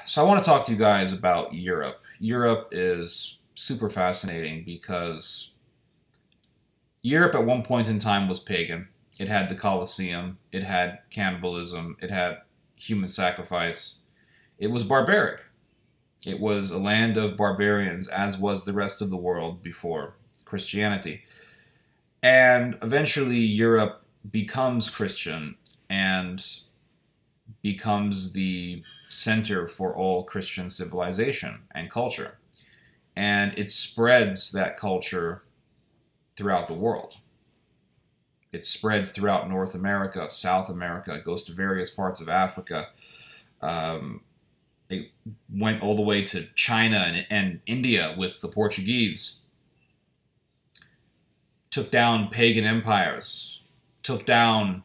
So I want to talk to you guys about Europe. Europe is super fascinating because Europe at one point in time was pagan. It had the Colosseum, it had cannibalism, it had human sacrifice. It was barbaric. It was a land of barbarians, as was the rest of the world before Christianity. And eventually Europe becomes Christian and becomes the center for all Christian civilization and culture. And it spreads that culture throughout the world. It spreads throughout North America, South America, it goes to various parts of Africa. It went all the way to China and India with the Portuguese. Took down pagan empires, took down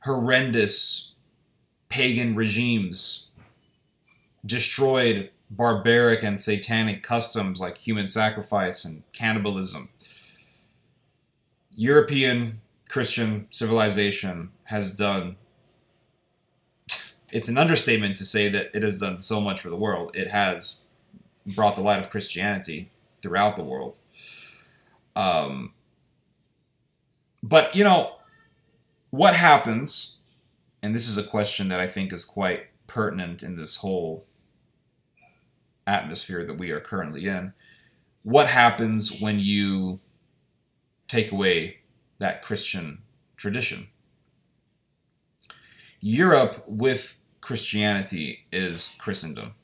horrendous pagan regimes, destroyed barbaric and satanic customs like human sacrifice and cannibalism. European Christian civilization has done, it's an understatement to say that it has done so much for the world. It has brought the light of Christianity throughout the world. But, you know, what happens, and this is a question that I think is quite pertinent in this whole atmosphere that we are currently in, what happens when you take away that Christian tradition? Europe with Christianity is Christendom.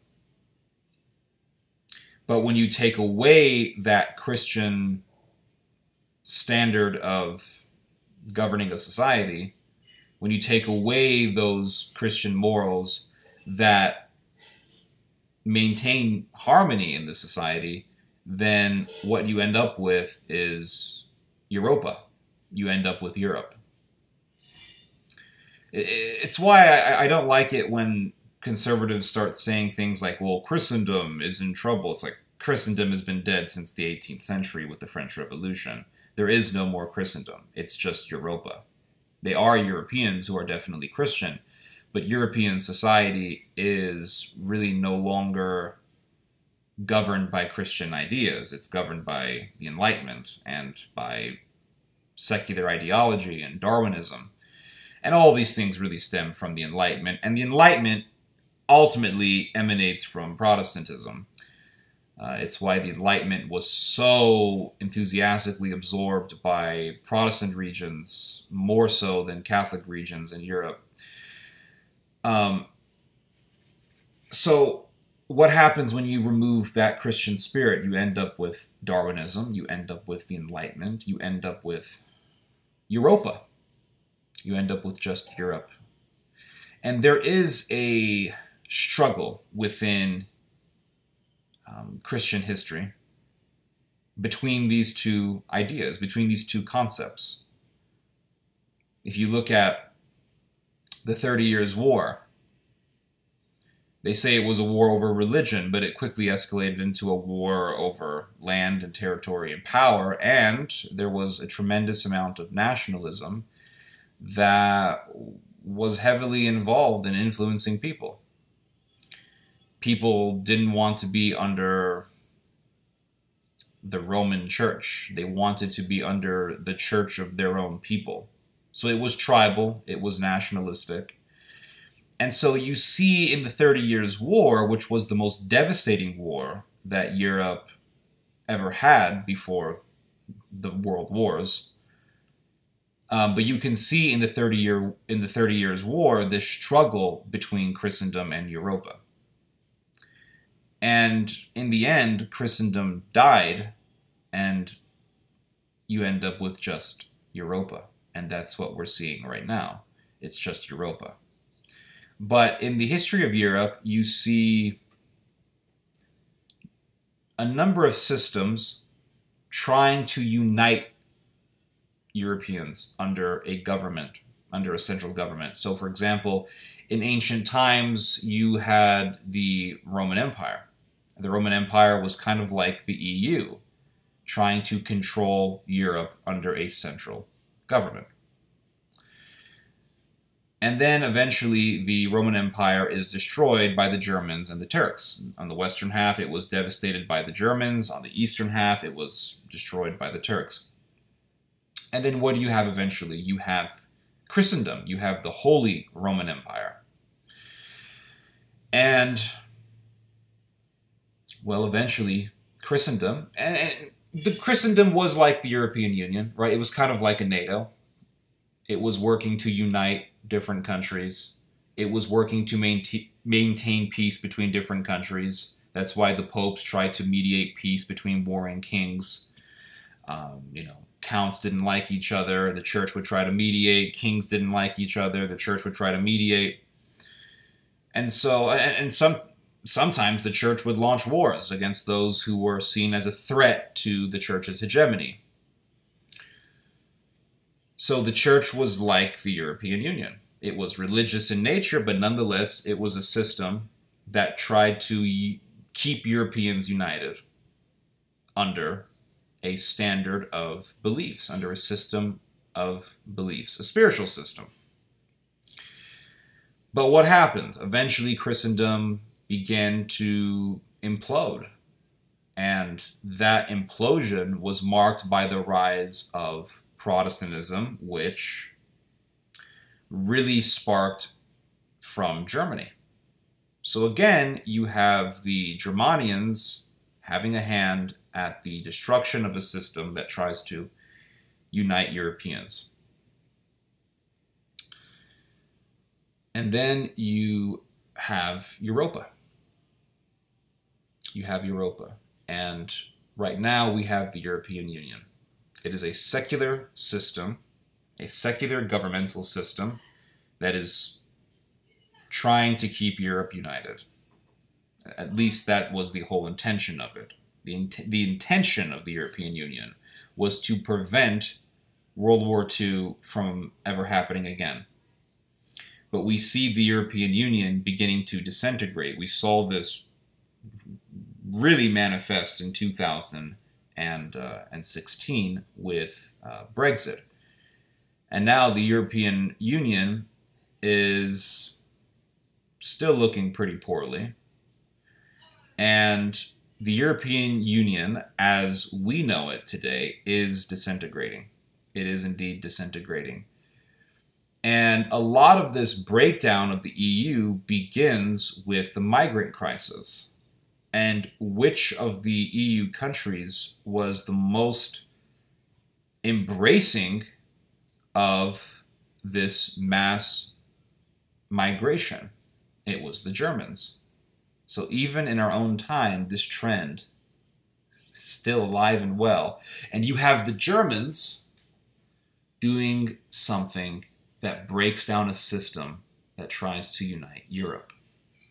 But when you take away that Christian standard of governing a society, when you take away those Christian morals that maintain harmony in the society, then what you end up with is Europa. You end up with Europe. It's why I don't like it when conservatives start saying things like, well, Christendom is in trouble. It's like, Christendom has been dead since the 18th century with the French Revolution. There is no more Christendom. It's just Europa. They are Europeans who are definitely Christian, but European society is really no longer governed by Christian ideas. It's governed by the Enlightenment and by secular ideology and Darwinism. And all these things really stem from the Enlightenment. And the Enlightenment ultimately emanates from Protestantism. It's why the Enlightenment was so enthusiastically absorbed by Protestant regions, more so than Catholic regions in Europe. So what happens when you remove that Christian spirit? You end up with Darwinism, you end up with the Enlightenment, you end up with Europa. You end up with just Europe. And there is a struggle within Christian history between these two ideas, between these two concepts. If you look at the 30 Years' War, they say it was a war over religion, but it quickly escalated into a war over land and territory and power, and there was a tremendous amount of nationalism that was heavily involved in influencing people. People didn't want to be under the Roman Church. They wanted to be under the church of their own people. So it was tribal, it was nationalistic. And so you see in the 30 Years' War, which was the most devastating war that Europe ever had before the World Wars, but you can see in the 30 Years' War this struggle between Christendom and Europa. And in the end, Christendom died, and you end up with just Europa. And that's what we're seeing right now. It's just Europa. But in the history of Europe, you see a number of systems trying to unite Europeans under a government, under a central government. So, for example, in ancient times, you had the Roman Empire. The Roman Empire was kind of like the EU, trying to control Europe under a central government. And then eventually the Roman Empire is destroyed by the Germans and the Turks. On the western half, it was devastated by the Germans. On the eastern half, it was destroyed by the Turks. And then what do you have eventually? You have Christendom. You have the Holy Roman Empire. And, well, eventually, Christendom, and the Christendom was like the European Union, right? It was kind of like a NATO. It was working to unite different countries. It was working to maintain peace between different countries. That's why the popes tried to mediate peace between warring kings. You know, counts didn't like each other. The church would try to mediate. Kings didn't like each other. The church would try to mediate. And so, sometimes the church would launch wars against those who were seen as a threat to the church's hegemony. So the church was like the European Union. It was religious in nature, but nonetheless, it was a system that tried to keep Europeans united under a standard of beliefs, under a system of beliefs, a spiritual system. But what happened? Eventually, Christendom began to implode. And that implosion was marked by the rise of Protestantism, which really sparked from Germany. So again, you have the Germanians having a hand at the destruction of a system that tries to unite Europeans. And then you have Europa. You have Europa. And right now we have the European Union. It is a secular system, a secular governmental system that is trying to keep Europe united. At least that was the whole intention of it. The intention of the European Union was to prevent World War II from ever happening again. But we see the European Union beginning to disintegrate. We saw this really manifest in 2016 with Brexit. And now the European Union is still looking pretty poorly. And the European Union, as we know it today, is disintegrating. It is indeed disintegrating. And a lot of this breakdown of the EU begins with the migrant crisis. And which of the EU countries was the most embracing of this mass migration? It was the Germans. So even in our own time, this trend is still alive and well. And you have the Germans doing something that breaks down a system that tries to unite Europe.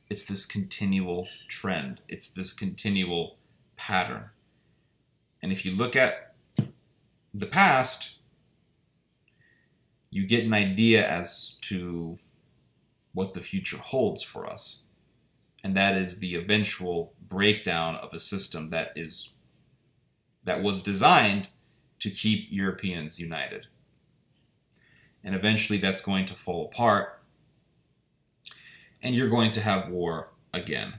It's this continual trend. It's this continual pattern. And if you look at the past, you get an idea as to what the future holds for us. And that is the eventual breakdown of a system that was designed to keep Europeans united. And eventually that's going to fall apart. And you're going to have war again.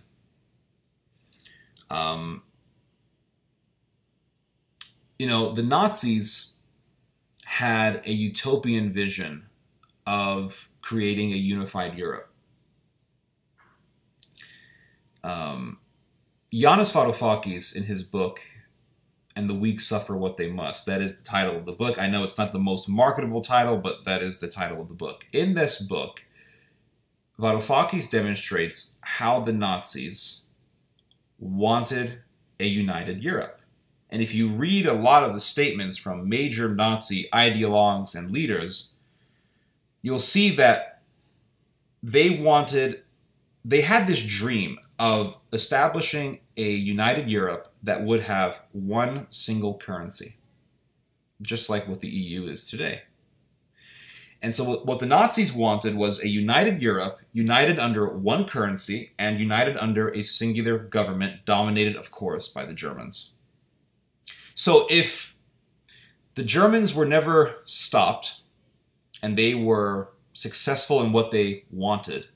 You know, the Nazis had a utopian vision of creating a unified Europe. Yanis Varoufakis, in his book, "And the Weak Suffer What They Must," that is the title of the book. I know it's not the most marketable title, but that is the title of the book. In this book, Varoufakis demonstrates how the Nazis wanted a united Europe. And if you read a lot of the statements from major Nazi ideologues and leaders, you'll see that they had this dream of establishing a united Europe that would have one single currency, just like what the EU is today. And so what the Nazis wanted was a united Europe, united under one currency, and united under a singular government, dominated, of course, by the Germans. So if the Germans were never stopped, and they were successful in what they wanted,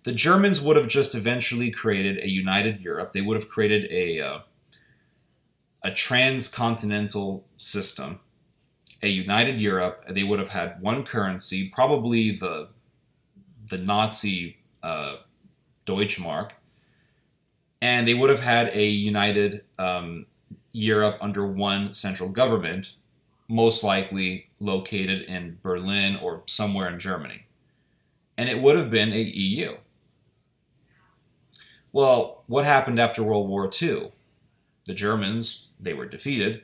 the Germans would have just eventually created a united Europe. They would have created a transcontinental system, a united Europe. They would have had one currency, probably the Nazi Deutschmark, and they would have had a united Europe under one central government, most likely located in Berlin or somewhere in Germany. And it would have been a EU. Well, what happened after World War II? The Germans, they were defeated.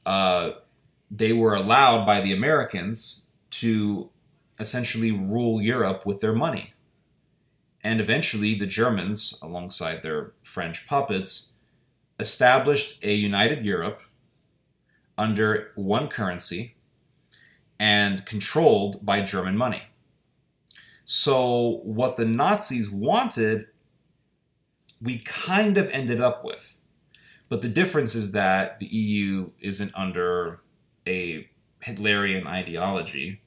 They were allowed by the Americans to essentially rule Europe with their money. And eventually the Germans, alongside their French puppets, established a united Europe under one currency and controlled by German money. So what the Nazis wanted, we kind of ended up with. But the difference is that the EU isn't under a Hitlerian ideology,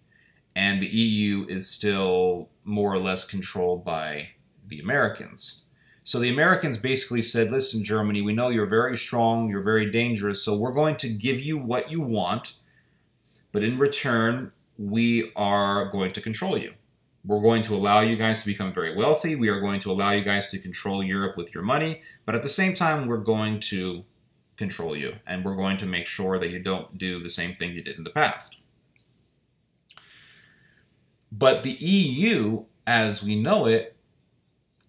and the EU is still more or less controlled by the Americans. So the Americans basically said, listen, Germany, we know you're very strong, you're very dangerous, so we're going to give you what you want, but in return, we are going to control you. We're going to allow you guys to become very wealthy. We are going to allow you guys to control Europe with your money. But at the same time, we're going to control you. And we're going to make sure that you don't do the same thing you did in the past. But the EU, as we know it,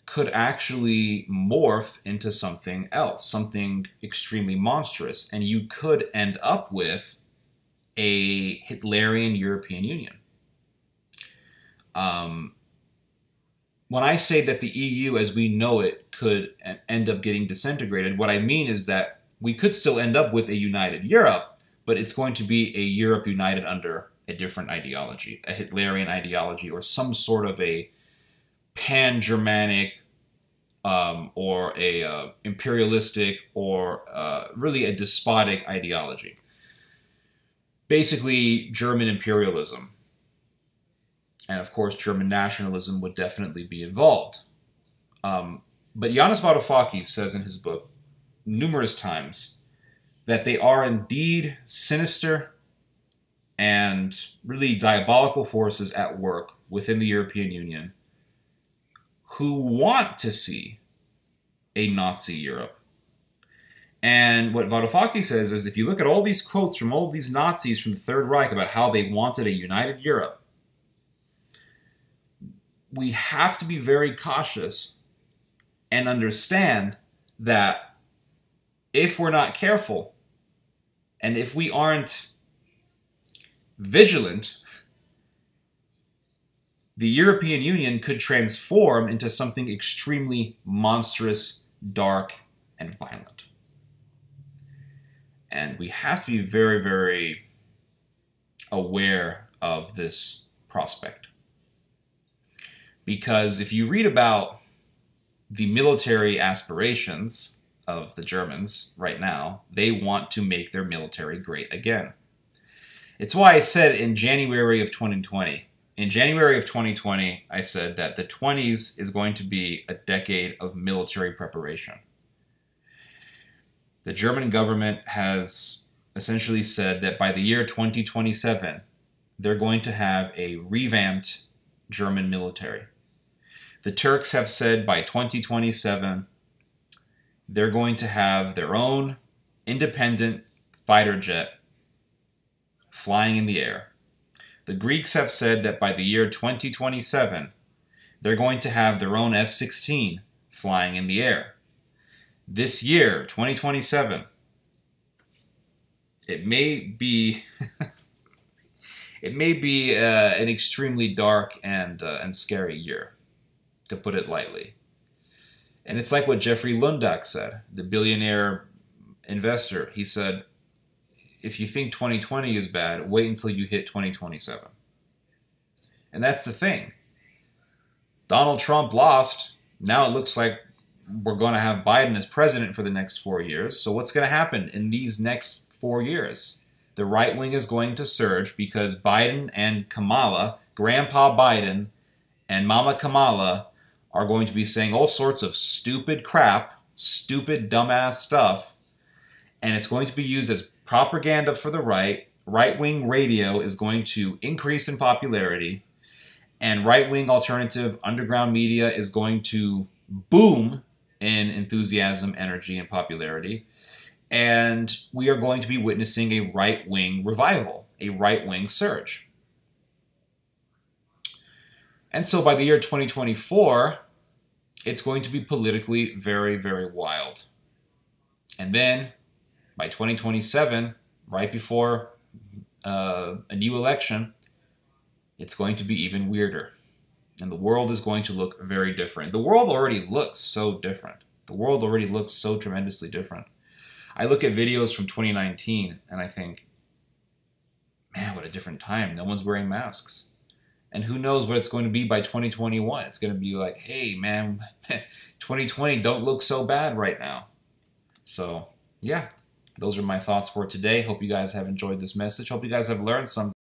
could actually morph into something else, something extremely monstrous. And you could end up with a Hitlerian European Union. When I say that the EU as we know it could end up getting disintegrated, what I mean is that we could still end up with a united Europe, but it's going to be a Europe united under a different ideology, a Hitlerian ideology, or some sort of a pan-Germanic or a imperialistic or really a despotic ideology. Basically, German imperialism. And of course, German nationalism would definitely be involved. But Yanis Varoufakis says in his book numerous times that they are indeed sinister and really diabolical forces at work within the European Union who want to see a Nazi Europe. And what Varoufakis says is if you look at all these quotes from all these Nazis from the Third Reich about how they wanted a united Europe, we have to be very cautious and understand that if we're not careful and if we aren't vigilant, the European Union could transform into something extremely monstrous, dark, and violent. And we have to be very, very aware of this prospect. Because if you read about the military aspirations of the Germans right now, they want to make their military great again. It's why I said in January of 2020, I said that the 20s is going to be a decade of military preparation. The German government has essentially said that by the year 2027, they're going to have a revamped German military. The Turks have said by 2027, they're going to have their own independent fighter jet flying in the air. The Greeks have said that by the year 2027, they're going to have their own F-16 flying in the air. This year, 2027, it may be an extremely dark and scary year, to put it lightly. And it's like what Jeffrey Lundak said, the billionaire investor. He said, if you think 2020 is bad, wait until you hit 2027. And that's the thing. Donald Trump lost. Now it looks like we're going to have Biden as president for the next 4 years. So what's going to happen in these next 4 years? The right wing is going to surge because Biden and Kamala Grandpa Biden and Mama Kamala are going to be saying all sorts of stupid crap, stupid dumbass stuff, and it's going to be used as propaganda for the right. Right-wing radio is going to increase in popularity, and right-wing alternative underground media is going to boom in enthusiasm, energy, and popularity. And we are going to be witnessing a right-wing revival, a right-wing surge. And so by the year 2024, it's going to be politically very, very wild. And then by 2027, right before a new election, it's going to be even weirder. And the world is going to look very different. The world already looks so different. The world already looks so tremendously different. I look at videos from 2019 and I think, man, what a different time. No one's wearing masks. And who knows what it's going to be by 2021. It's going to be like, hey, man, 2020 don't look so bad right now. So, yeah, those are my thoughts for today. Hope you guys have enjoyed this message. Hope you guys have learned something.